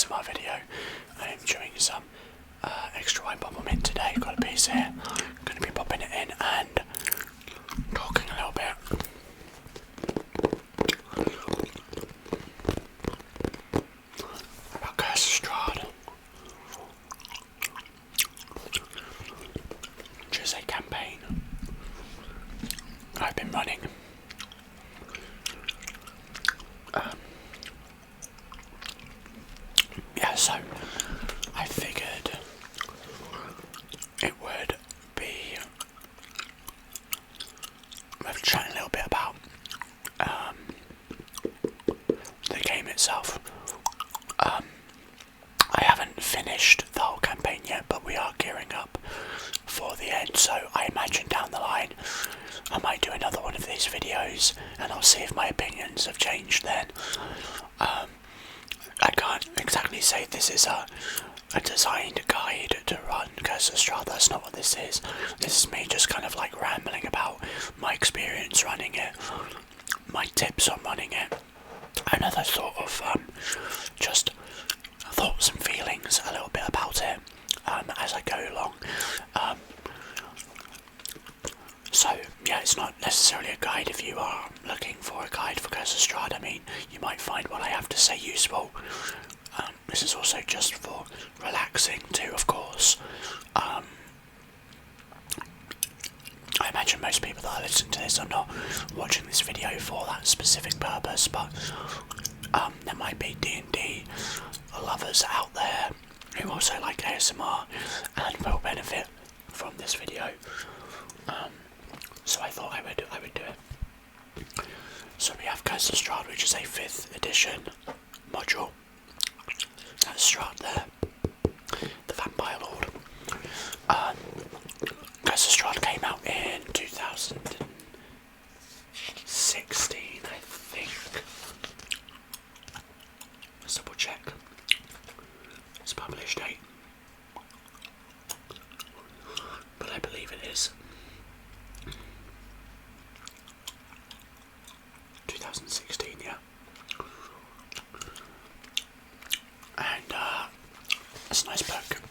ASMR video. I'm chewing some extra white bubble mint today. Got a piece here. Going to be popping it in and talking a little bit about Curse of Strahd, which is a campaign I've been running. So I figured it would be worth chatting a little bit about the game itself. I haven't finished the whole campaign yet, but we are gearing up for the end, so I imagine down the line I might do another one of these videos and I'll see if my opinions have changed then. I can't exactly say this is a designed guide to run Curse of Strahd. That's not what this is. This is me just kind of like rambling about my experience running it, my tips on running it, and other sort of just thoughts and feelings a little bit about it as I go along. So yeah, it's not necessarily a guide if you are looking for a guide for Curse of Strahd. I mean, you might find what I have to say useful. This is also just for relaxing too, of course. I imagine most people that are listening to this are not watching this video for that specific purpose, but there might be D&D lovers out there who also like ASMR and will benefit from this video. So I thought I would do it. So we have Curse of Strahd, which is a 5th edition module. That's Strahd there, the Vampire Lord. Curse of Strahd came out in 2016, I think. Let's double check. It's published date, but I believe it is 2016, yeah. And it's a nice book.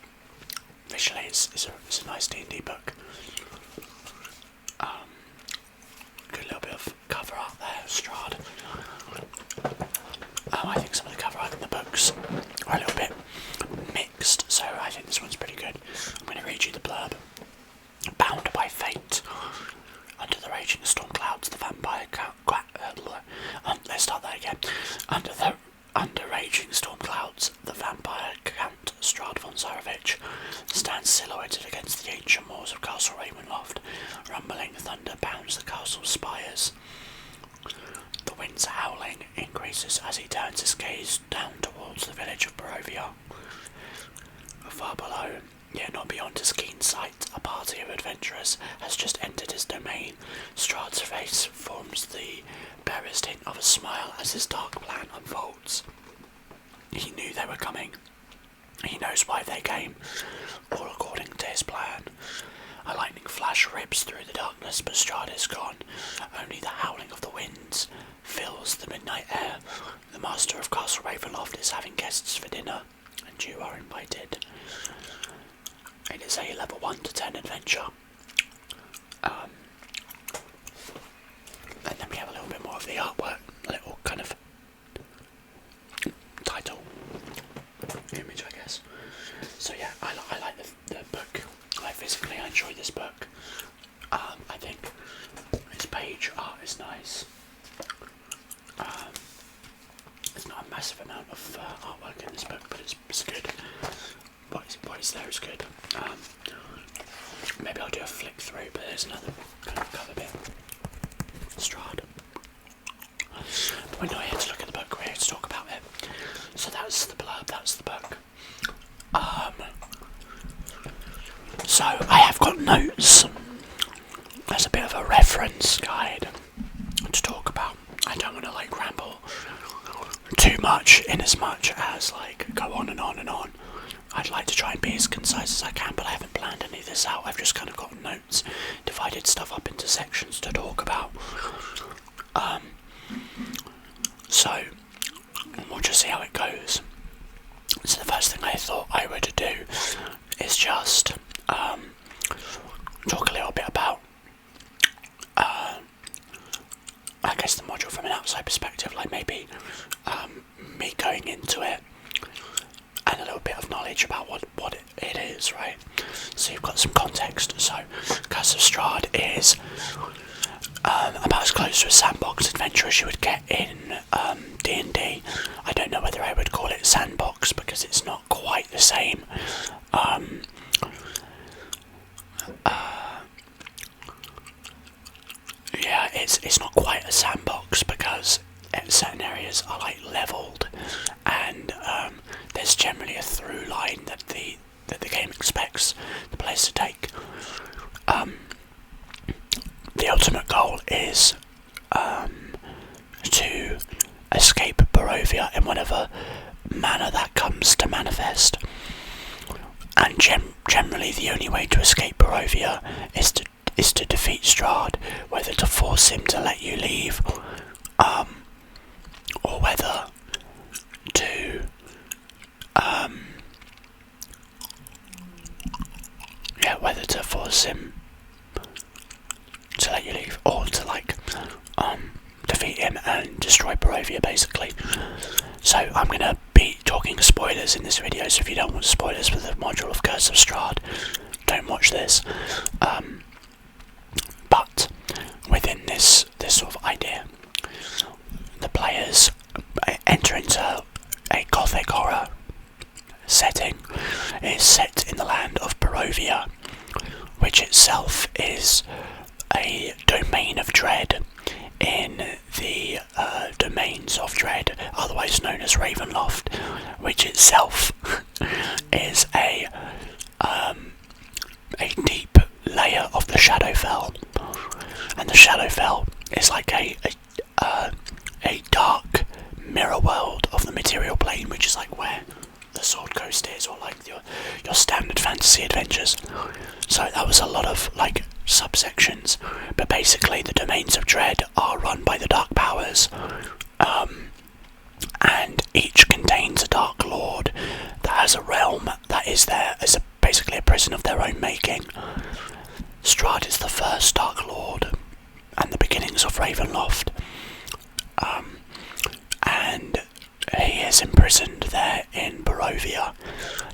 Visually, it's a nice D&D book. Good little bit of cover art there, Strahd. I think some of the cover art in the books are a little bit mixed, so I think this one's pretty good. I'm going to read you the blurb. Bound by fate, under the raging storm clouds, the vampire let's start that again. Under raging storm clouds, the vampire Count Strahd von Zarovich stands silhouetted against the ancient walls of Castle Ravenloft. Rumbling thunder pounds the castle's spires. The wind's howling increases as he turns his gaze down towards the village of Barovia. Far below, yet not beyond his keen sight, a party of adventurers has just entered his domain. Strahd's face forms the barest hint of a smile as his dark plan unfolds. He knew they were coming. He knows why they came, all according to his plan. A lightning flash rips through the darkness, but Strahd is gone. Only the howling of the winds fills the midnight air. The master of Castle Ravenloft is having guests for dinner, and you are invited. It is a level 1 to 10 adventure. And then we have a little bit more of the artwork, a little kind of title image, I guess. So yeah, I like the book. I enjoy this book. I think its page art is nice. There's not a massive amount of artwork in this book, but it's good. What is there is good. Maybe I'll do a flick through, but there's another kind of cover bit. Strahd. But we're not here to look at the book, we're here to talk about it. So that's the blurb, that's the book. So I have got notes as a bit of a reference guide to talk about. I don't want to like ramble too much in as much as like go on and on and on. I'd like to try and be as concise as I can, but I haven't planned any of this out. I've just kind of got notes, divided stuff up into sections to talk about. So we'll just see how it goes. So the first thing I thought I would do is just talk a little bit about, I guess, the module from an outside perspective, like maybe me going into it and a little bit of knowledge about what it is, right? So you've got some context. So Curse of Strahd is about as close to a sandbox adventure as you would get in D&D. I don't know whether I would call it sandbox because it's not quite the same. Yeah, it's not quite a sandbox because certain areas are like levelled, and there's generally a through line that the game expects the players to take. The ultimate goal is to escape Barovia in whatever manner that comes to manifest. And generally the only way to escape Barovia is to defeat Strahd, whether to force him to let you leave, or whether to whether to force him to let you leave, or to defeat him and destroy Barovia, basically. So I'm gonna be talking spoilers in this video, so if you don't want spoilers for the module of Curse of Strahd, don't watch this. But within this sort of idea, the players enter into a gothic horror setting. It is set in the land of Barovia, which itself is a domain of dread in the domains of dread, otherwise known as Ravenloft, which itself is a deep layer of the Shadowfell, and the Shadowfell is like a dark mirror world of the material plane, which is like where the Sword Coast is, or like your standard fantasy adventures. So that was a lot of like subsections, but basically the domains of dread are run by the dark powers, and each contains a dark lord that has a realm that is there as basically a prison of their own making. Strahd is the first dark lord and the beginnings of Ravenloft, and he is imprisoned there in Barovia.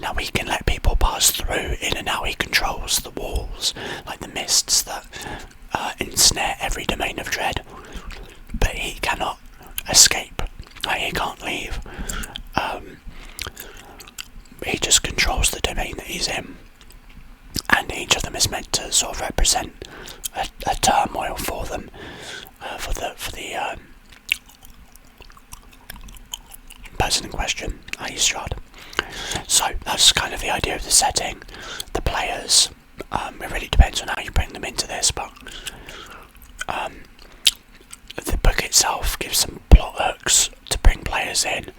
Now we can let people pass through in and out. He controls the walls, like the mists that ensnare every domain of dread, but he cannot escape. He can't leave. He just controls the domain that he's in, and each of them is meant to sort of represent a turmoil for them, for the person in question, i.e. Strahd. So that's kind of the idea of the setting. The players, it really depends on how you bring them into this, but the book itself gives some plot hooks to bring players in.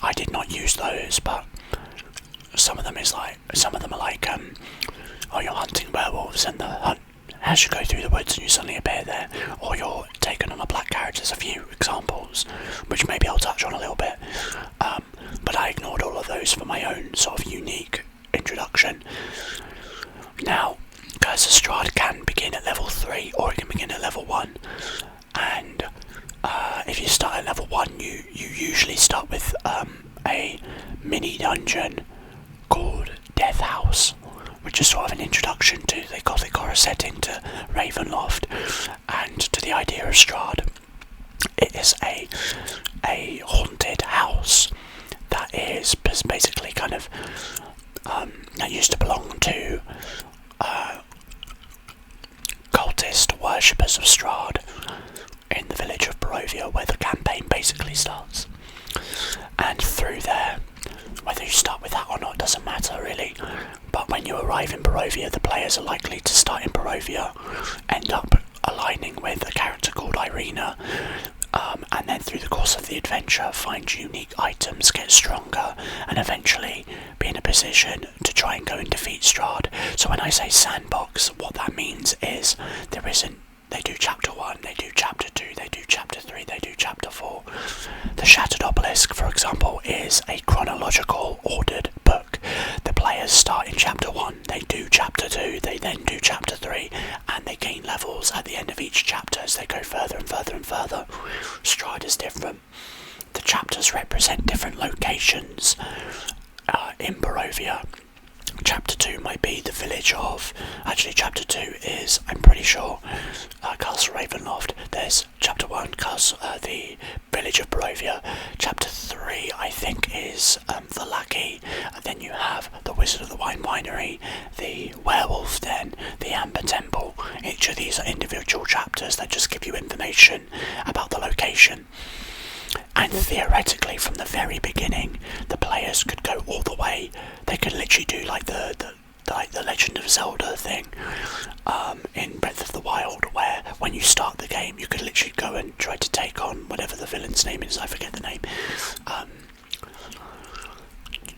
I did not use those, but some of them are like, oh, you're hunting werewolves and the hunt as you go through the woods and you suddenly appear there, or you're taken on a black carrot. There's a few examples, which maybe I'll touch on a little bit, but I ignored all of those for my own sort of unique introduction. Now, Curse of Strahd can begin at level 3 or it can begin at level 1, and if you start at level 1 you usually start with a mini dungeon called Death House, which is sort of an introduction to the gothic horror setting, to Ravenloft, and to the idea of Strahd. It is a haunted house that is basically kind of that used to belong to cultist worshippers of Strahd in the village of Barovia, where the campaign basically starts. And through there, whether you start with that or not doesn't matter really, but when you arrive in Barovia, the players are likely to start in Barovia, end up aligning with a character called Irina, and then through the course of the adventure find unique items, get stronger, and eventually be in a position to try and go and defeat Strahd. So when I say sandbox, what that means is they do chapter 1, they do chapter 2, they do chapter 3, they do chapter 4. The Shattered Obelisk, for example, is a chronological chronological ordered book. The players start in chapter 1, they do chapter 2, they then do chapter 3, and they gain levels at the end of each chapter as they go further and further and further. Strahd is different. The chapters represent different locations. In Barovia, chapter 2 might be the village of... Actually, chapter 2 is, I'm pretty sure, Castle Ravenloft. There's chapter 1, the village of Barovia. Chapter 3, I think, is the Lackey. And then you have the Wizard of the Wine Winery, the Werewolf Den, the Amber Temple. Each of these are individual chapters that just give you information about the location. And theoretically, from the very beginning, the players could go all the way. They could literally do like the Legend of Zelda thing in Breath of the Wild, where when you start the game, you could literally go and try to take on whatever the villain's name is. I forget the name.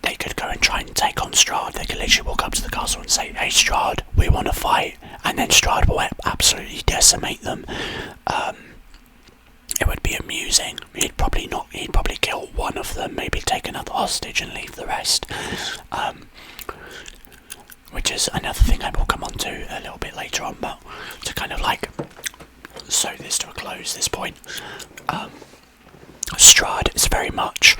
They could go and try and take on Strahd. They could literally walk up to the castle and say, "Hey Strahd, we want to fight," and then Strahd will absolutely decimate them. It would be amusing. He'd probably kill one of them, maybe take another hostage and leave the rest. Which is another thing I will come on to a little bit later on, but to kind of like sew this to a close, this point. Strahd is very much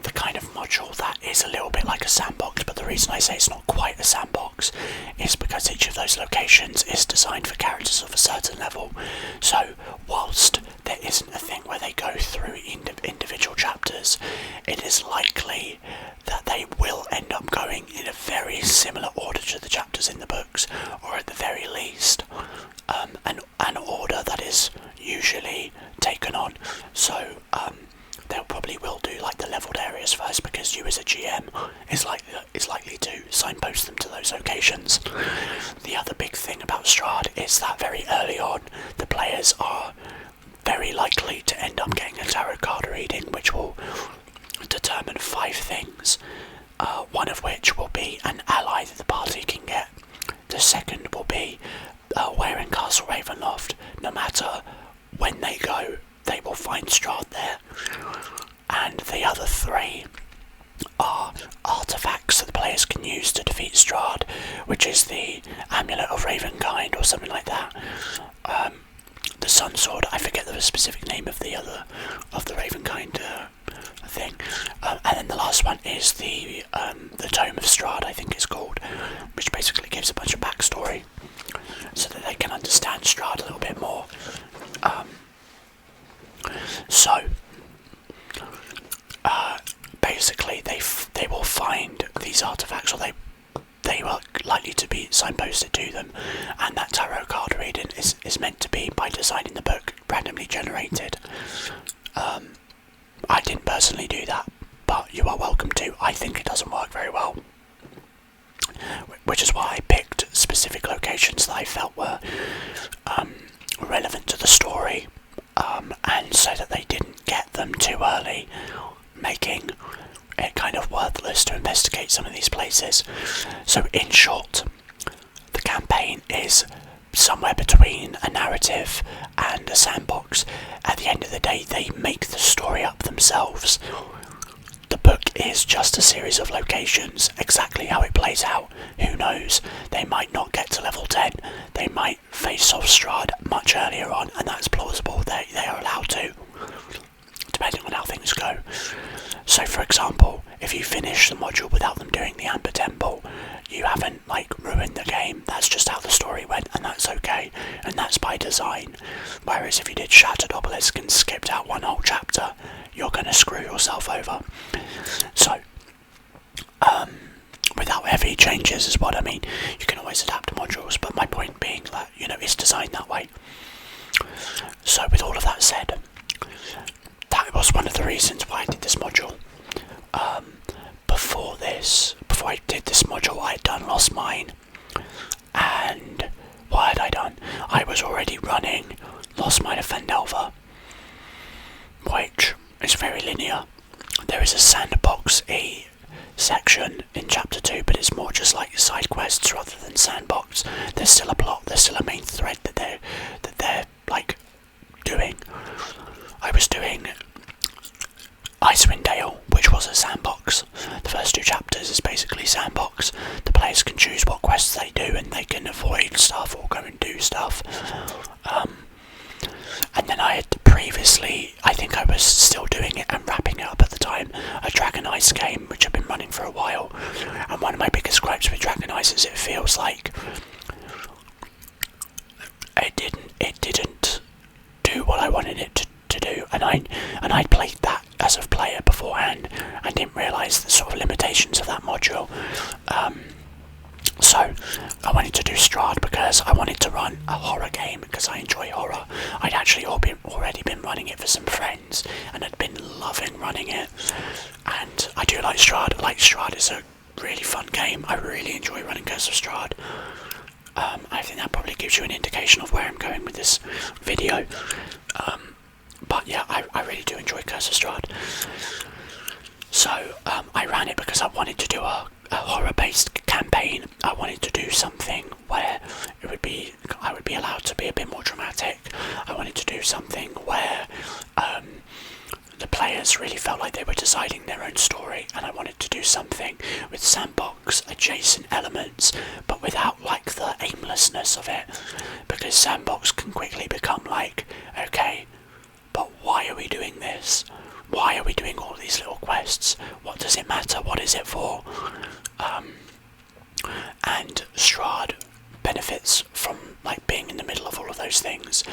the kind of module that is a little bit like a sandbox, but the reason I say it's not quite a sandbox is because each of those locations is designed for characters of a certain level. So whilst there isn't a thing where they go through individual chapters, it is likely that they will end up going in a very similar order to the chapters in the books, or at the very least an order that is usually taken on. So they probably will do like the leveled areas first, because you as a GM is likely to signpost them to those locations. The other big thing about Strahd is that very early on, the players are very likely to end up getting a tarot card reading, which will determine 5 things. One of which will be an ally that the party can get. The second will be where in Castle Ravenloft, no matter when they go, they will find Strahd there. And the other 3 are artifacts that the players can use to defeat Strahd, which is the Amulet of Ravenkind or something like that. The Sun Sword, I forget the specific name of the Ravenkind thing. And then the last one is the Tome of Strahd, I think it's called, which basically gives a bunch of backstory so that they can understand Strahd a little bit more. Basically they will find these artifacts, or they are likely to be signposted to them, and that tarot card reading is meant to be, by design in the book, randomly generated. I didn't personally do that, but you are welcome to. I think it doesn't work very well, which is why I picked specific locations that I felt were relevant to the story, and so that they didn't get them too early, making it kind of worthless to investigate some of these places. So in short, the campaign is somewhere between a narrative and a sandbox. At the end of the day, they make the story up themselves. The book is just a series of locations. Exactly how it plays out, who knows? They might not get to level 10. They might face off Strahd much earlier on, and that's plausible. They are allowed to, depending on how things go. So for example, if you finish the module without them doing the Amber Temple, you haven't ruined the game. That's just how the story went, and that's okay, and that's by design. Whereas if you did Shattered Obelisk and skipped out one whole chapter, you're going to screw yourself over. So without heavy changes is what I mean. You can always adapt modules, but my point being that, it's designed that way. So with all of that said, that was one of the reasons why I did this module. Before I did this module, I had done Lost Mine, and what had I done? I was already running Lost Mine of Phandelver, which is very linear. There is a sandbox-y section in chapter 2, but it's more just like side quests rather than sandbox. There's still a plot, there's still a main thread that they're doing. I was doing Icewind Dale, which was a sandbox. The first 2 chapters is basically sandbox. The players can choose what quests they do, and they can avoid stuff or go and do stuff. And then I had previously, I think I was still doing it and wrapping it up at the time, a Dragon Ice game which had been running for a while. And one of my biggest gripes with Dragon Ice is it feels like it didn't do what I wanted it to do, and I'd played that as a player beforehand and didn't realise the sort of limitations of that module. So I wanted to do Strahd because I wanted to run a horror game because I enjoy horror. I'd actually already been running it for some friends and had been loving running it, and I do like Strahd. Strahd is a really fun game. I really enjoy running Curse of Strahd. I think that probably gives you an indication of where I'm going with this video. But yeah, I really do enjoy Curse of Strahd. So I ran it because I wanted to do a horror-based campaign. I wanted to do something where I would be allowed to be a bit more dramatic. I wanted to do something where the players really felt like they were deciding their own story, and I wanted to do something with sandbox adjacent elements, but without like the aimlessness of it, because sandbox can quickly become like, okay, but why are we doing this? Why are we doing all these little quests? What does it matter? What is it for? And Strahd benefits from like being in the middle of all of those things.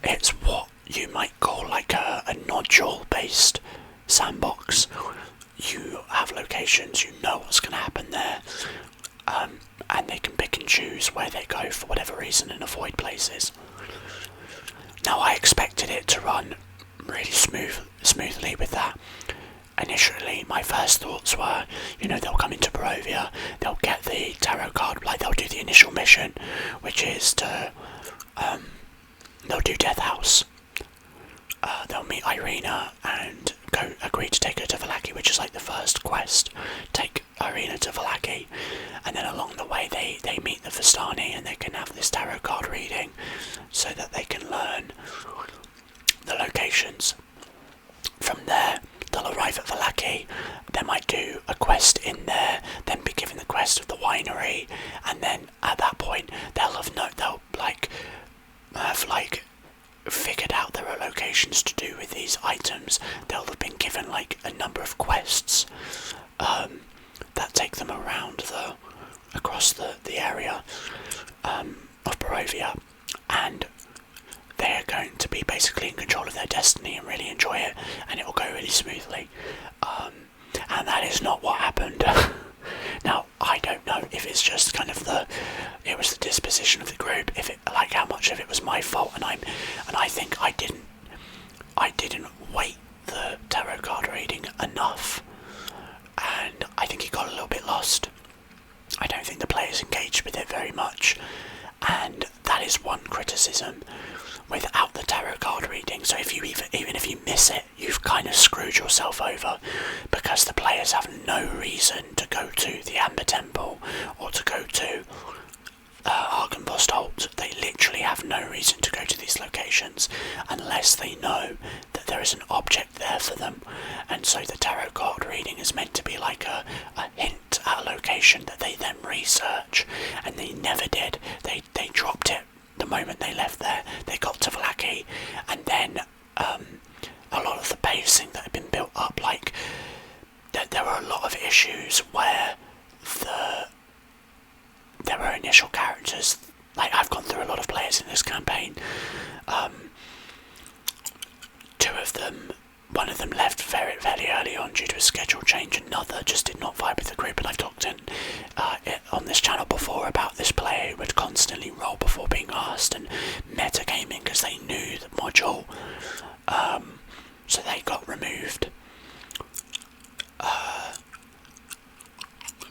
It's what you might call like a nodule-based sandbox. You have locations, you know what's going to happen there, and they can pick and choose where they go for whatever reason and avoid places. Now I expected it to run really smoothly with that. Initially, my first thoughts were, they'll come into Barovia, they'll get the tarot card, like they'll do the initial mission, which is to, they'll do Death House. They'll meet Irina and agree to take her to Villainy, which is like the first quest. Take Irina to Villainy, and then along the way they meet the Vistani and they can have this tarot card reading so that they can learn the locations. From there, they'll arrive at Villainy, they might do a quest in there, then be given the quest of the winery, and then at that point they'll have figured out there are locations to do with these items. They'll have been given like a number of quests that take them around across the area of Barovia, and they're going to be basically in control of their destiny and really enjoy it, and it will go really smoothly. And that is not what happened. Now, I don't know if it's just kind of it was the disposition of the group, if it, like, how much of it was my fault, and I think I didn't weight the tarot card reading enough, and I think it got a little bit lost. I don't think the players engaged with it very much, and that is one criticism without the tarot card reading. So if you even if you miss it, you've kind of screwed yourself over, because the players have no reason to go to the Amber Temple or to go to Arkenbost. They literally have no reason to go to these locations unless they know that there is an object there for them. And so the tarot card reading is meant to be like a hint at a location that they then research, and they never did. They dropped it the moment they left there. They got to Villainy, and then a lot of the pacing that had been built up, like there were a lot of issues where there were initial characters. Like, I've gone through a lot of players in this campaign. Two of them, one of them left very early on due to a schedule change. Another just did not vibe with the group, and I've talked on this channel before about this player who would constantly roll before being asked, and metagaming because they knew the module, so they got removed.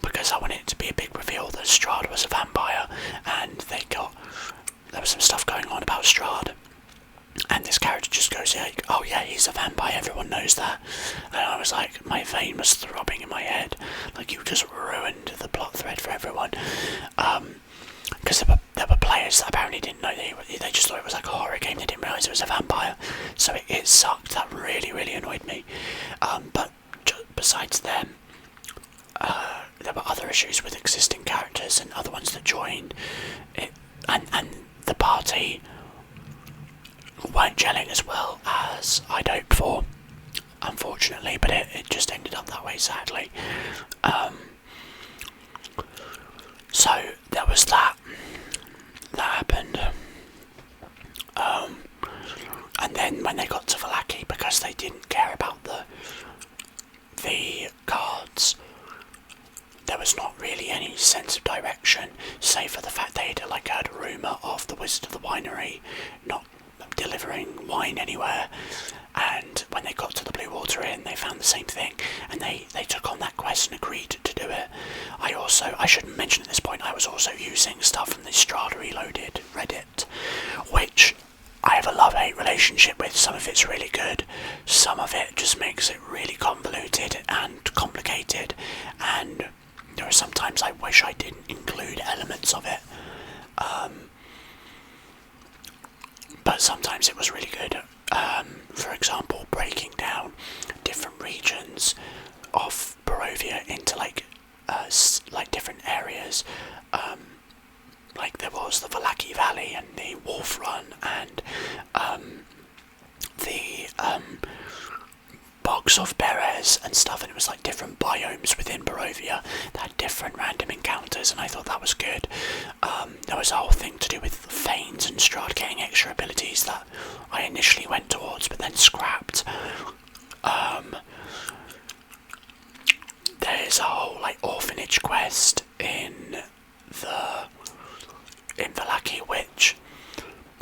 Because I wanted it to be a big reveal that Strahd was a vampire, and there was some stuff going on about Strahd, and this character just goes like, oh yeah, he's a vampire, everyone knows that. And I was like, my vein was throbbing in my head, like, you just ruined the plot thread for everyone. Because there were players that apparently didn't know, they just thought it was like a horror game, they didn't realise it was a vampire, so it sucked. That really annoyed me. But besides them, there were other issues with existing characters and other ones that joined, and the party weren't gelling as well as I'd hoped for, unfortunately, but it just ended up that way, sadly. So there was that happened. And then when they got to Villainy, because they didn't care about the cards, there was not really any sense of direction, save for the fact they'd heard a rumour of the Wizard of the Winery not delivering wine anywhere, and when they got to the Blue Water Inn they found the same thing, and they took on that quest and agreed to do it. I shouldn't mention at this point, I was also using stuff from the Strahd Reloaded Reddit, which I have a love-hate relationship with. Some of it's really good, some of it just makes it really convoluted and complicated, and there are sometimes I wish I didn't include elements of it. But sometimes it was really good. For example, breaking down different regions of Barovia into different areas. There was the Villainy Valley and the Wolf Run and the bogs of Perez and stuff, and it was different biomes within Barovia that had different random encounters, and I thought that was good. There was a whole thing to do with Thanes and Strahd getting extra abilities that I initially went towards but then scrapped. There's a whole orphanage quest in Villainy, which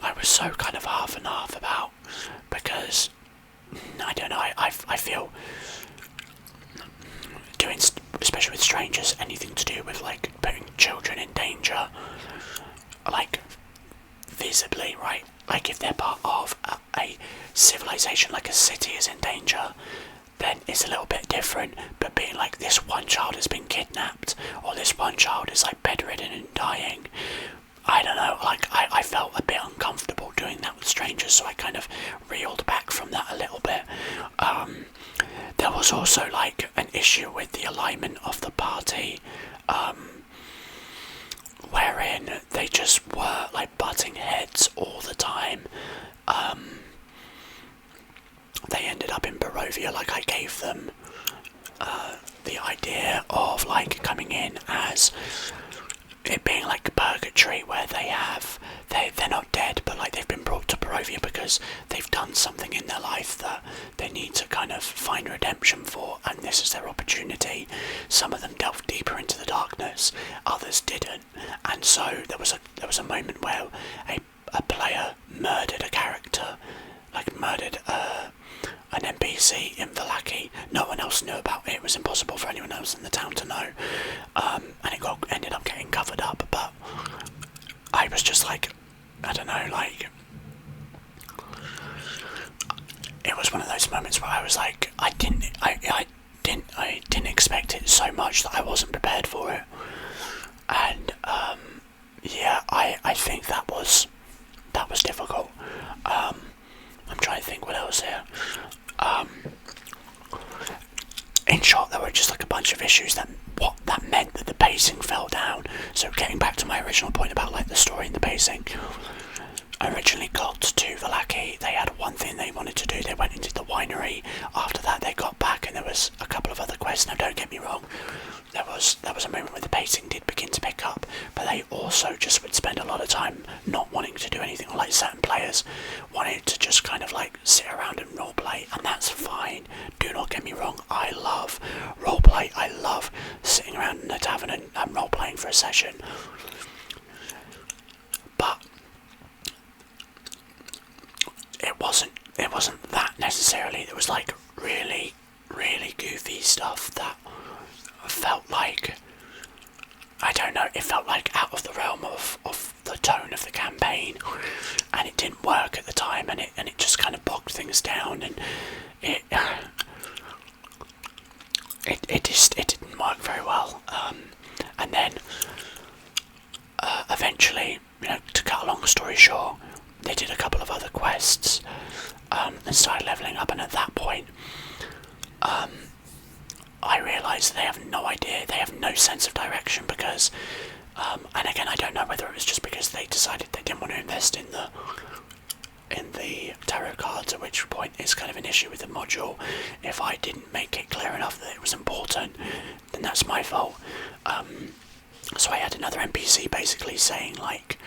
I was so kind of half and half about, because I don't know, I feel doing, especially with strangers, anything to do with putting children in danger, visibly, right? If they're part of a civilization, a city is in danger, then it's a little bit different. But being this one child has been kidnapped, or this one child is bedridden and dying, I don't know, I felt a bit uncomfortable doing that with strangers, so I kind of reeled back from that a little bit. There was also an issue with the alignment of the party, wherein they just were butting heads all the time. They ended up in Barovia, I gave them the idea of coming in as it being purgatory, where they're not dead, but they've been brought to Barovia because they've done something in their life that they need to kind of find redemption for, and this is their opportunity. Some of them delved deeper into the darkness, others didn't, and so there was a moment where a player murdered a character, murdered an NPC in Villainy. No one else knew about it. It was impossible for anyone else in the town to know, and it ended up getting covered up. But I was just I don't know, it was one of those moments where I was I didn't expect it so much that I wasn't prepared for it, and I think that was difficult. I'm trying to think what else here. In short, there were just a bunch of issues that meant that the pacing fell down. So getting back to my original point about the story and the pacing, I originally got to Villainy, they had one thing they wanted to do, they went into the winery. After that they got back and there was a couple of other quests. Now don't get me wrong, there was a moment where the pacing did begin to pick up, but they also just would spend a lot of time not wanting to do anything. Certain players wanted to just kind of sit around and roleplay, and that's fine, do not get me wrong, I love roleplay, I love sitting around in a tavern and roleplaying for a session, but it wasn't that necessarily. There was really, really goofy stuff that felt I don't know, it felt out of the realm of the tone of the campaign, and it didn't work at the time, and it just kind of bogged things down, and it didn't work very well. And then eventually, to cut a long story short, they did a couple of other quests and started leveling up, and at that point I realise they have no idea, they have no sense of direction because, and again, I don't know whether it was just because they decided they didn't want to invest in the tarot cards, at which point it's kind of an issue with the module. If I didn't make it clear enough that it was important, then that's my fault. So I had another NPC basically saying like,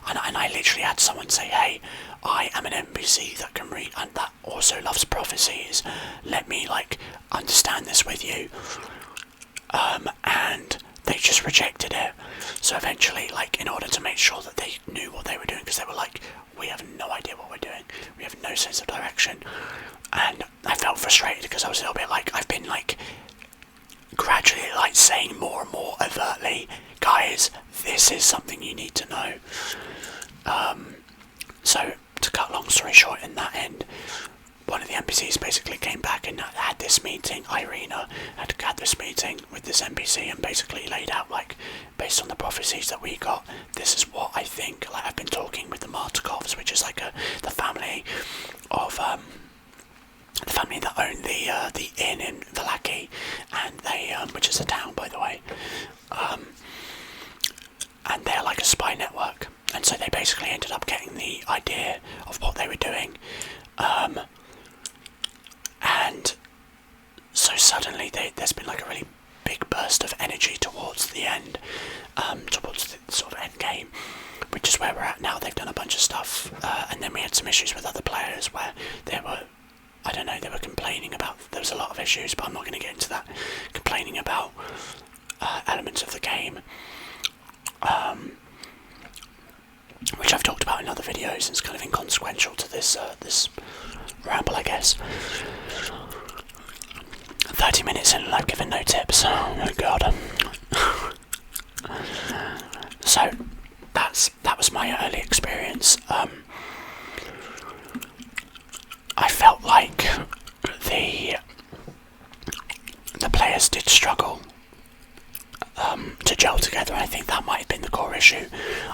and I literally had someone say, hey, I am an NPC that can read and that also loves prophecies, let me like understand this with you, and they just rejected it. So eventually, like, in order to make sure that they knew what they were doing, because they were like, we have no idea what we're doing, we have no sense of direction, and I felt frustrated because I was a little bit like, I've been like gradually like saying more and more overtly, guys, this is something you need to know. So to cut long story short, in that end, one of the NPCs basically came back and had this meeting. Irina had this meeting with this NPC and basically laid out, like, based on the prophecies that we got, this is what I think. Like, I've been talking with the Martikovs, which is like the family of the family that own the inn in Villainy, and they which is a town, by the way, and they're like a spy network, and so they basically ended up getting the idea of what they were doing, and so suddenly there's been like a really big burst of energy towards the end, towards the sort of end game, which is where we're at now. They've done a bunch of stuff, and then we had some issues with other players where they were, I don't know, they were complaining about, there was a lot of issues, but I'm not going to get into that, complaining about elements of the game, which I've talked about in other videos, and it's kind of inconsequential to this this ramble, I guess. 30 minutes in and I've given no tips. Oh god. So that was my early experience. I felt like the players did struggle to gel together. I think that might have been the core issue.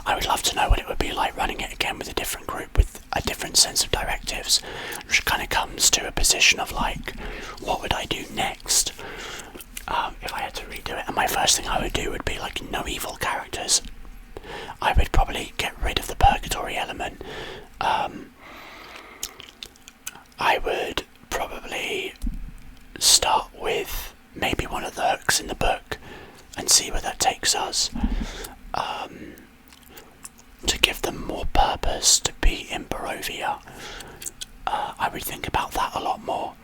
I would love to know what it would be like running it again with a different group with a different sense of directives, which kind of comes to a position of like, what would I do next if I had to redo it? And my first thing I would do would be like, no evil characters. I would probably get rid of the purgatory element. I would probably start with maybe one of the hooks in the book and see where that takes us, to give them more purpose to be in Barovia. I would think about that a lot more.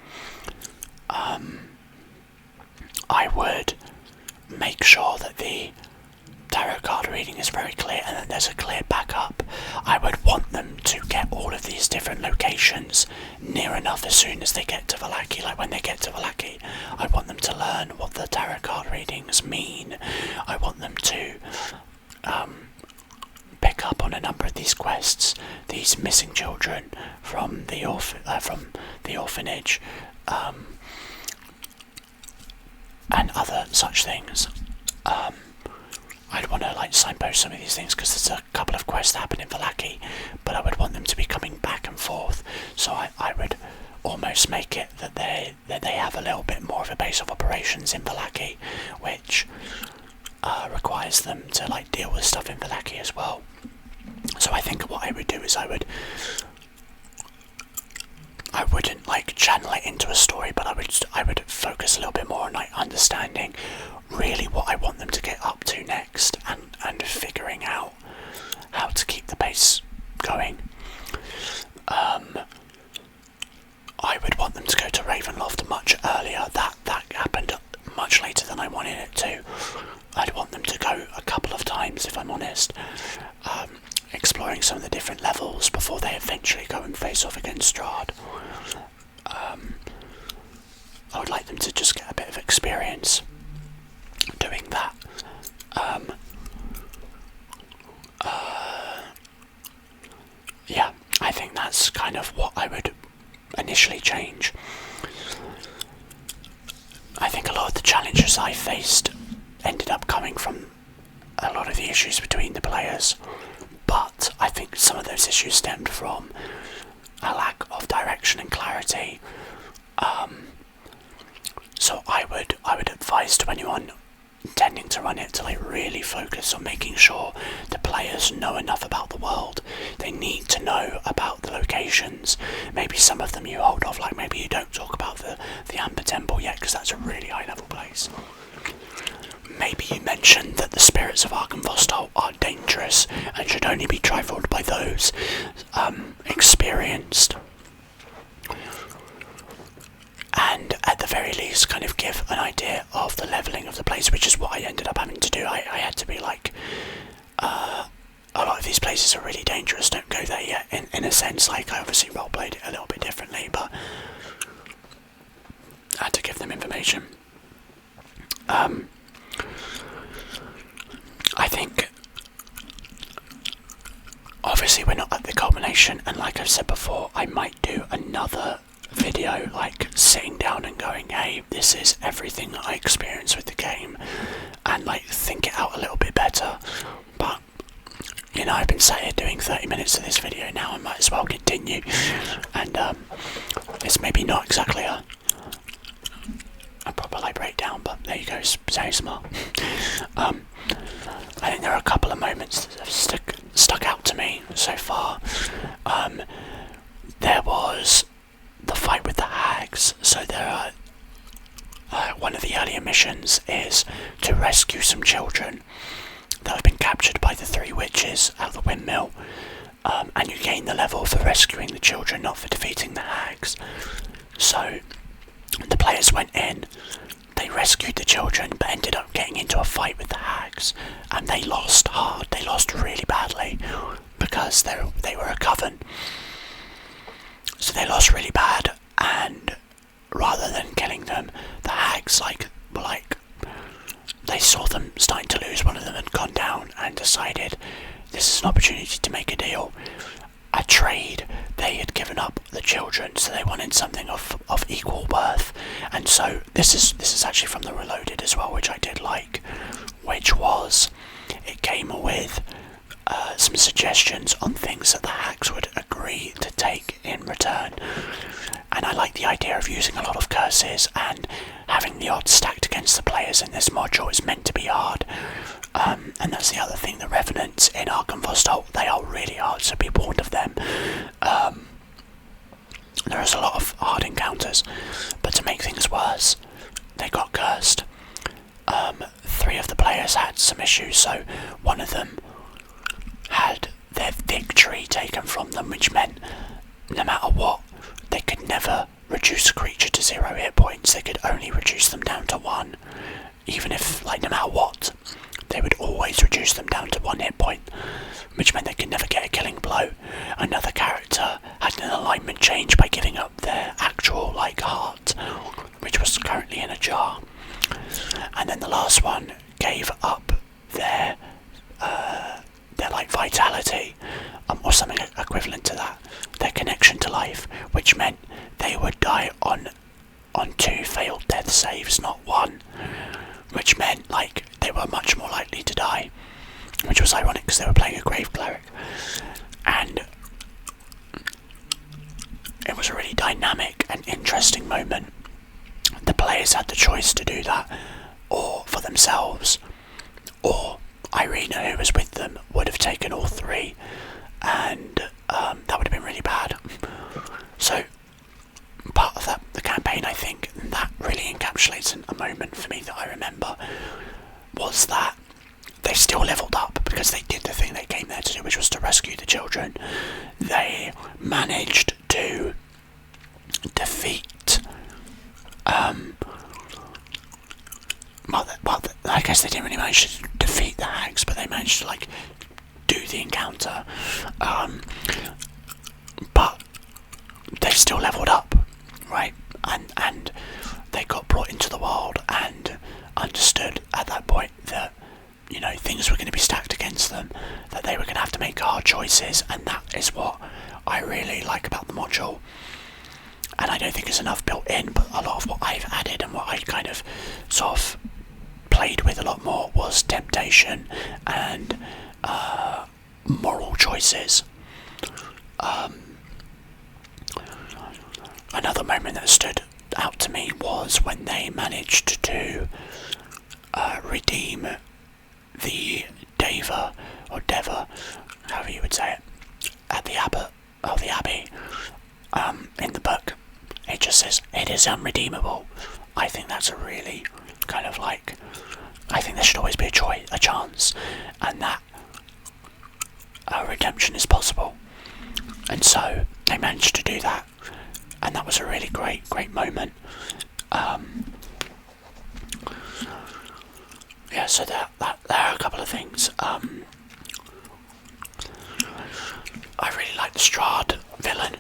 I would make sure that the tarot card reading is very clear and that there's a clear backup. I would want them to get all of these different locations near enough as soon as they get to Villainy. Like when they get to Villainy, I want them to learn what the tarot card readings mean. I want them to pick up on a number of these quests, these missing children from the orphanage, and other such things. I'd want to like signpost some of these things because there's a couple of quests that happen in Villainy, but I would want them to be coming back and forth. So I would almost make it that they have a little bit more of a base of operations in Villainy, which requires them to like deal with stuff in Villainy as well. So I think what I would do is I wouldn't like channel it into a story, but I would focus a little bit more on like understanding really what I want them to get up to next, and figuring out how to keep the pace going. I would want them to go to Ravenloft much earlier. That happened much later than I wanted it to. I'd want them to go a couple of times, if I'm honest, exploring some of the different levels before they eventually go and face off against Strahd. I would like them to just get a bit of experience doing that. Yeah, I think that's kind of what I would initially change. I think a lot of the challenges I faced ended up coming from a lot of the issues between the players, but I think some of those issues stemmed from a lack of direction and clarity. So I would advise to anyone intending to run it to like really focus on making sure the players know enough about the world. They need to know about the locations. Maybe some of them you hold off, like maybe you don't talk about the Amber Temple yet because that's a really high level place. Maybe you mention that the spirits of Arkenvost are dangerous and should only be trifled by those experienced. And at the very least kind of give an idea of the levelling of the place, which is what I ended up having to do. I had to be like, a lot of these places are really dangerous, don't go there yet, in a sense. Like, I obviously roleplayed it a little bit differently, but I had to give them information. I think obviously we're not at the culmination, and like I've said before, I might do another video like sitting down and going, hey, this is everything that I experienced with the game, and like think it out a little bit better. But you know, I've been sat here doing 30 minutes of this video now, I might as well continue. And it's maybe not exactly a proper like breakdown, but there you go, it's very smart. I think there are a couple of moments that have stuck out to me so far. There was the fight with the hags. So there are one of the earlier missions is to rescue some children that have been captured by the three witches out of the windmill, and you gain the level for rescuing the children, not for defeating the hags. So the players went in, they rescued the children, but ended up getting into a fight with the hags, and they lost hard. They lost really badly because they were a coven. So they lost really bad, and rather than killing them, the hags were like they saw them starting to lose. One of them had gone down and decided this is an opportunity to make a deal, a trade. They had given up the children, so they wanted something of equal worth. And so this is actually from the Reloaded as well, which I did like, which was it came with some suggestions on things that the hags would agree to take in return. And I like the idea of using a lot of curses and having the odds stacked against the players in this module. Is meant to be hard, and that's the other thing. The Revenants in Arkenvost, they are really hard, so be warned of them. There is a lot of hard encounters, but to make things worse, they got cursed. 3 of the players had some issues, so one of them had their victory taken from them, which meant no matter what, they could never reduce a creature to 0 hit points. They could only reduce them down to 1. Even if, like, no matter what, they would always reduce them down to 1 hit point, which meant they could never get a killing blow. Another character had an alignment change by giving up their actual, like, heart, which was currently in a jar. And then the last one gave up their like vitality, or something equivalent to that, their connection to life, which meant they would die on 2 failed death saves, not 1, which meant like they were much more likely to die, which was ironic because they were playing a grave cleric. And it was a really dynamic and interesting moment. The players had the choice to do that, or for themselves, or Irina, who was with them, would have taken all 3, and that would have been really bad. So part of the campaign, I think, that really encapsulates a moment for me that I remember, was that they still leveled up because they did the thing they came there to do, which was to rescue the children. They managed to defeat I guess they didn't really manage to defeat the hags, but they managed to like do the encounter. But they still leveled up, right? And they got brought into the world and understood at that point that, you know, things were going to be stacked against them, that they were going to have to make hard choices, and that is what I really like about the module. And I don't think it's enough built in, but a lot of what I've added and what I kind of sort of played with a lot more was temptation and moral choices. Another moment that stood out to for me was when they managed to redeem the Deva, or Deva, however you would say it, at the Abbey. In the book, it just says it is unredeemable. I think that's a really kind of like, I think there should always be a chance, and that redemption is possible. And so they managed to do that, and that was a really great moment. Yeah, so there are a couple of things. I really like the Strahd villain.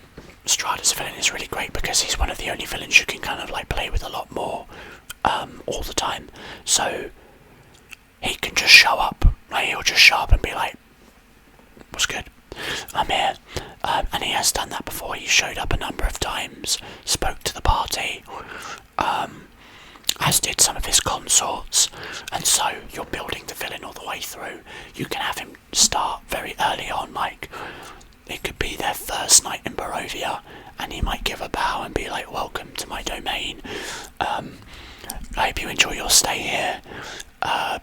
Strahd as a villain is really great because he's one of the only villains you can kind of like play with a lot more all the time. So he can just show up. Like, he'll just show up and be like, "What's good? I'm here." And he has done that before. He showed up a number of times, spoke to the party, as did some of his consorts. And so you're building the villain all the way through. You can have him start very early on, like it could be their first night in Barovia, and he might give a bow and be like, "Welcome to my domain. I hope you enjoy your stay here.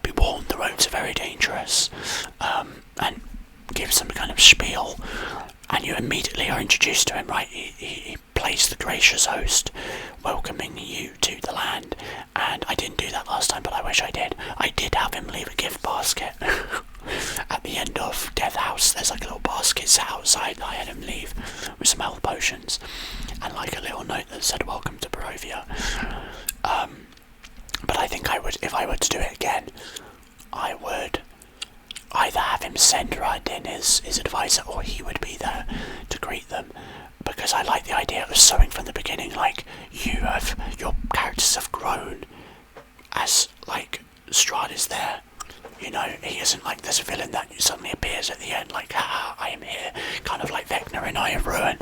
Be warned, the roads are very dangerous," and give some kind of spiel, and you immediately are introduced to him, right? He plays the gracious host, welcoming you to the land. And I didn't do that last time, but I wish I did. I did have him leave a gift basket. At the end of Death House, there's like a little basket set outside that I had him leave with some health potions, and like a little note that said "Welcome to Barovia." But I think I would, if I were to do it again, I would either have him send right in his advisor, or he would be there to greet them, because I like the idea of sowing from the beginning. Like, your characters have grown as like Strahd is there. You know, he isn't like this villain that suddenly appears at the end like, "Haha, I am here," kind of like Vecna in Eye of Ruin.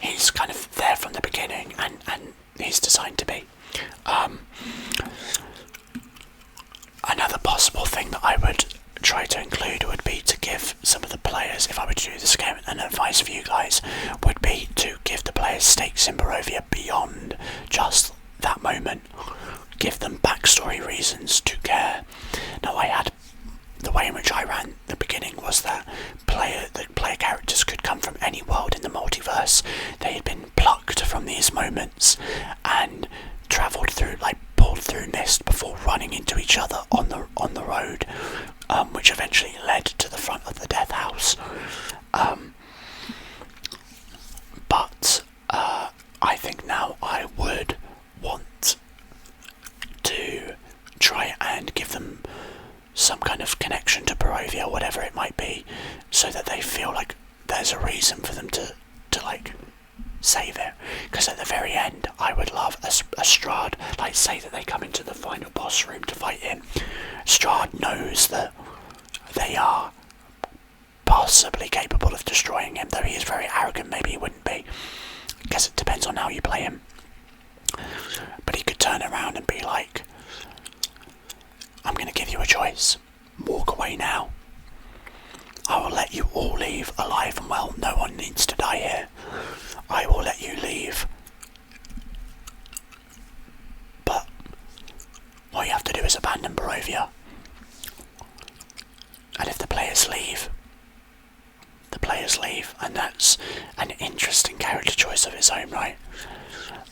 He's kind of there from the beginning, and he's designed to be. Another possible thing that I would try to include would be to give some of the players, if I were to do this game, and advice for you guys would be to give the players stakes in Barovia beyond just that moment. Give them backstory reasons to care. Now, the way in which I ran the beginning was that the player characters could come from any world in the multiverse. They had been plucked from these moments and travelled through, like pulled through mist before running into each other on the road, which eventually led to the front of the Death House. But I think now I would want to try and give them some kind of connection to Barovia, whatever it might be, so that they feel like there's a reason for them to like save it. Because at the very end, I would love a Strahd, like say that they come into the final boss room to fight him. Strahd knows that they are possibly capable of destroying him, though he is very arrogant. Maybe he wouldn't be. I guess it depends on how you play him. But he could turn around and be like, "I'm going to give you a choice. Walk away now. I will let you all leave alive and well. No one needs to die here. I will let you leave. But all you have to do is abandon Barovia." And if the players leave, the players leave. And that's an interesting character choice of its own right.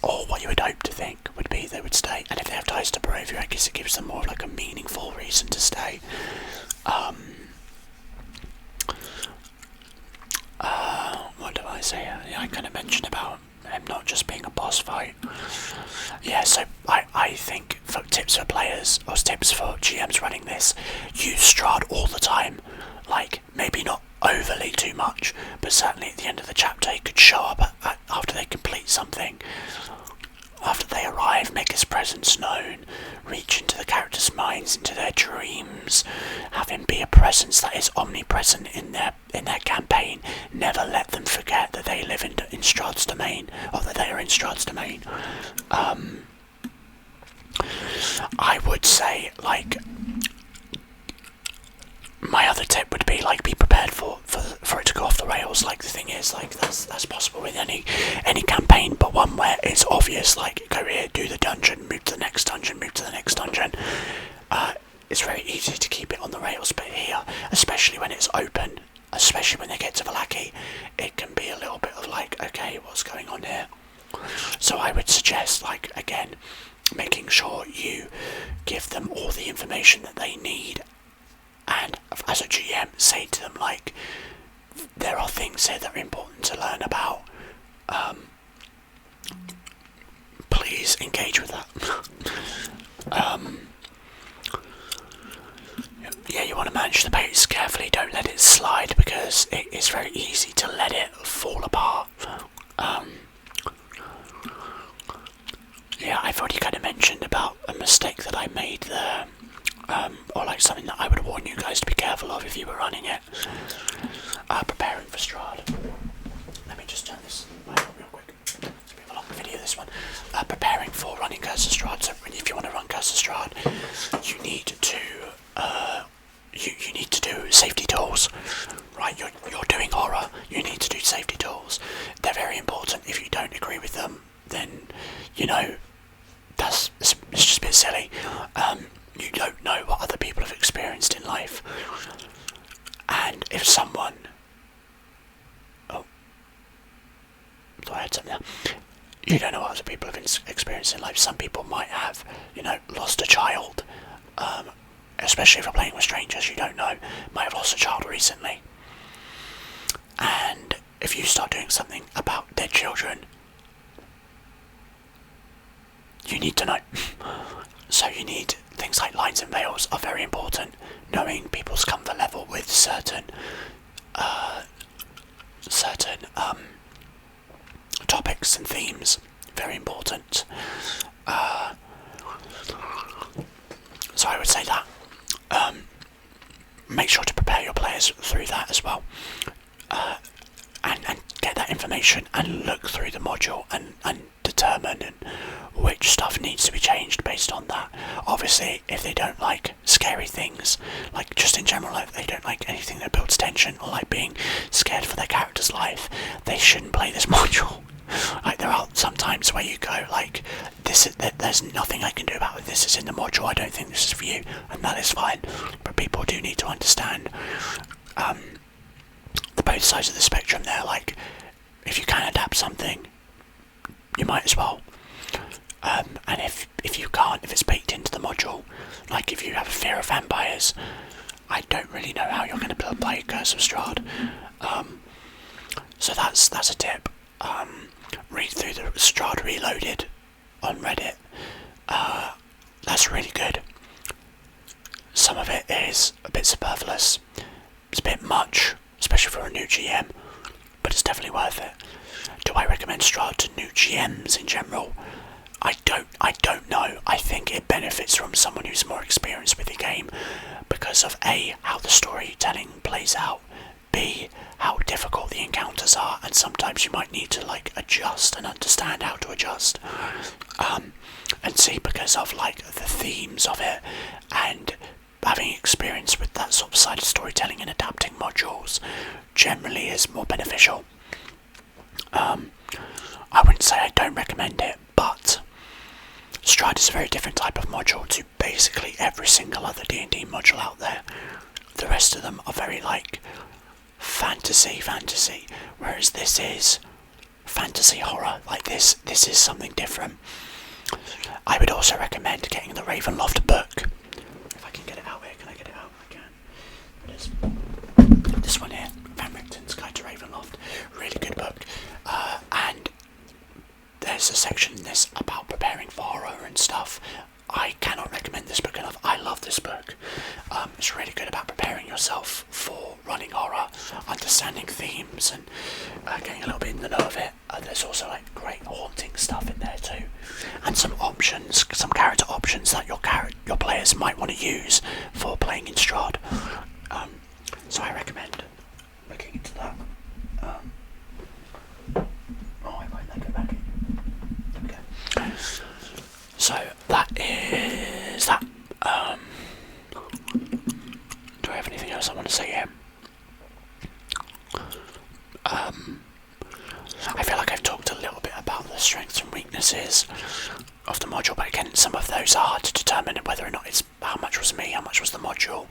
Or what you would hope to think would be they would stay. And if they have ties to Barovia, I guess it gives them more of like a meaningful reason to stay. What did I say? I kind of mentioned about him not just being a boss fight. Yeah, so I think for tips for players, or tips for GMs running this, use Strahd all the time. Like, maybe not overly too much, but certainly at the end of the chapter he could show up after they complete something. After they arrive, make his presence known, reach into the characters' minds, into their dreams, have him be a presence that is omnipresent in their campaign. Never let them forget that they live in Strahd's domain, or that they are in Strahd's domain. I would say, like, my other tip would be like be prepared for it to go off the rails. Like the thing is, like that's possible with any campaign, but one where it's obvious, like go here, do the dungeon, move to the next dungeon, move to the next dungeon. It's very easy to keep it on the rails, but here, especially when it's open, especially when they get to Vallaki, it can be a little bit of like, okay, what's going on here? So I would suggest, like, again, making sure you give them all the information that they need, and as a GM, say to them, like, there are things here that are important to learn about. Please engage with that. Yeah, you want to manage the pace carefully. Don't let it slide, because it is very easy to let it fall apart. Yeah, I've already kind of mentioned about a mistake that I made there, or like something that I would warn you guys to be careful of if you were running it. Preparing for Strahd. Let me just turn this mic up real quick. It's a bit of a long video, this one. Preparing for running Curse of Strahd. So if you want to run Curse of Strahd, you need to you need to do safety tools. Right, you're doing horror. You need to do safety tools. They're very important. If you don't agree with them, then you know it's just a bit silly. You don't know what other people have experienced in life, and if someone, I had something there. You don't know what other people have experienced in life. Some people might have, lost a child. Especially if you're playing with strangers, you don't know. Might have lost a child recently, and if you start doing something about dead children, you need to know. So you need things like lines and veils are very important. Knowing people's comfort level with certain topics and themes, very important. So I would say that. Make sure to prepare your players through that as well, and get that information and look through the module and determine which stuff needs to be changed based on that. Obviously, if they don't like scary things, like just in general, like they don't like anything that builds tension or like being scared for their character's life, they shouldn't play this module. Like there are some times where you go like, there's nothing I can do about it, this is in the module, I don't think this is for you, and that is fine. But people do need to understand the both sides of the spectrum there. Like if you can adapt something, you might as well. And if you can't, if it's baked into the module, like if you have a fear of vampires, I don't really know how you're going to play Curse of Strahd. So that's a tip. Read through the Strahd Reloaded on Reddit. That's really good. Some of it is a bit superfluous. It's a bit much, especially for a new GM, but it's definitely worth it. Do I recommend Strahd to new GMs in general? I don't know. I think it benefits from someone who's more experienced with the game because of A, how the storytelling plays out, B, how difficult the encounters are, and sometimes you might need to like adjust and understand how to adjust, and C, because of like the themes of it and having experience with that sort of side of storytelling and adapting modules generally is more beneficial. I wouldn't say I don't recommend it, but Strahd is a very different type of module to basically every single other D&D module out there. The rest of them are very like fantasy, whereas this is fantasy horror. Like this is something different. I would also recommend getting the Ravenloft book. If I can get it out here, can I get it out? I can. It is this one here, Van Richten's Guide to Ravenloft. Really good book. And there's a section in this about preparing for horror and stuff. I cannot recommend this book enough. I love this book. It's really good about preparing yourself for running horror, understanding themes, and getting a little bit in the know of it. There's also like great haunting stuff in there too, and some options, some character options that your players might want to use for playing in Strahd. So I recommend looking into that. I might not go back in. There we go. So that is that. Do I have anything else I want purposes of the module, but again, some of those are hard to determine whether or not it's how much was me, how much was the module.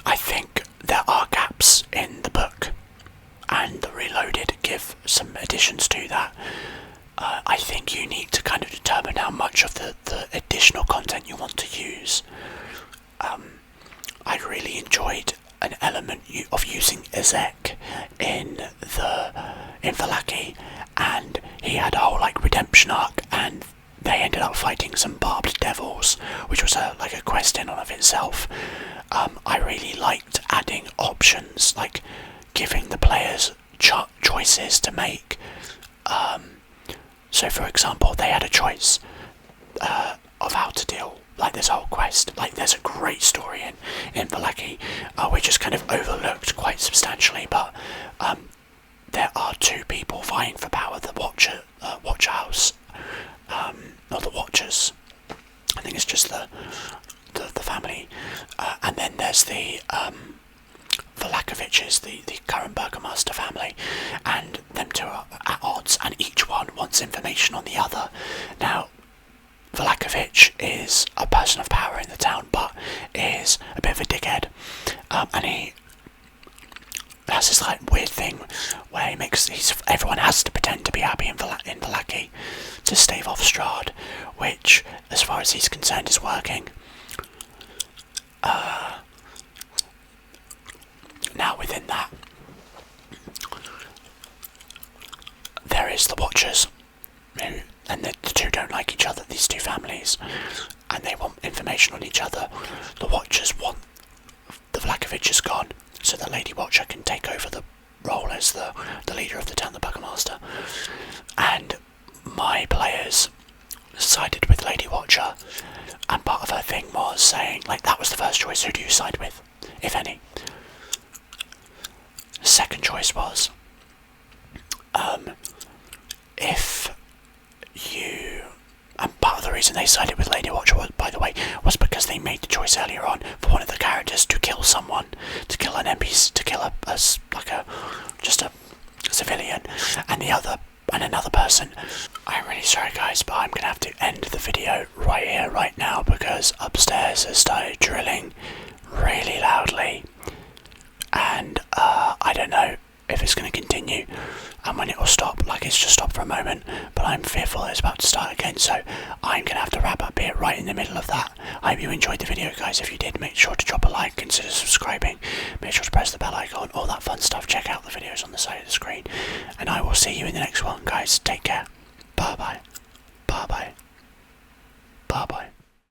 I think there are gaps in the book, and the Reloaded give some additions to that. I think you need to kind of determine how much of the additional content you want to use. I really enjoyed an element of using Ezek in Vallaki, and he had a whole like redemption arc, and they ended up fighting some barbed devils, which was a quest in and of itself. I really liked adding options, like giving the players choices to make. So for example, they had a choice of how to deal like this whole quest. Like there's a great story in Vallaki, which is kind of overlooked quite substantially, but there are two people vying for power, the Watcher House, or the Watchers. I think it's just the family, and then there's the Vlakoviches, the current Burgomaster family, and them two are at odds, and each one wants information on the other. Now, Vlakovich is a person of power in the town, but is a bit of a dickhead, and he has this like weird thing where everyone has to pretend to be happy in Vallaki to stave off Strahd, which, as far as he's concerned, is working. Now within that, there is the Watchers, and the two don't like each other, these two families, and they want information on each other. The Watchers want the Vlakoviches gone, so the Lady Watcher can take over the role as the leader of the town, the Burgomaster. And my players sided with Lady Watcher, and part of her thing was saying, like, that was the first choice, who do you side with, if any? The second choice was, if you... And part of the reason they sided with Lady Watcher, by the way, was because they made the choice earlier on for one of the characters to kill someone, to kill an NPC, to kill just a civilian, and another person. I'm really sorry guys, but I'm gonna have to end the video right here, right now, because upstairs has started drilling really loudly, and I don't know if it's going to continue and when it will stop. Like, it's just stopped for a moment, but I'm fearful it's about to start again, so I'm going to have to wrap up here right in the middle of that. I hope you enjoyed the video guys. If you did, make sure to drop a like, consider subscribing, make sure to press the bell icon, all that fun stuff. Check out the videos on the side of the screen, and I will see you in the next one guys. Take care, bye bye.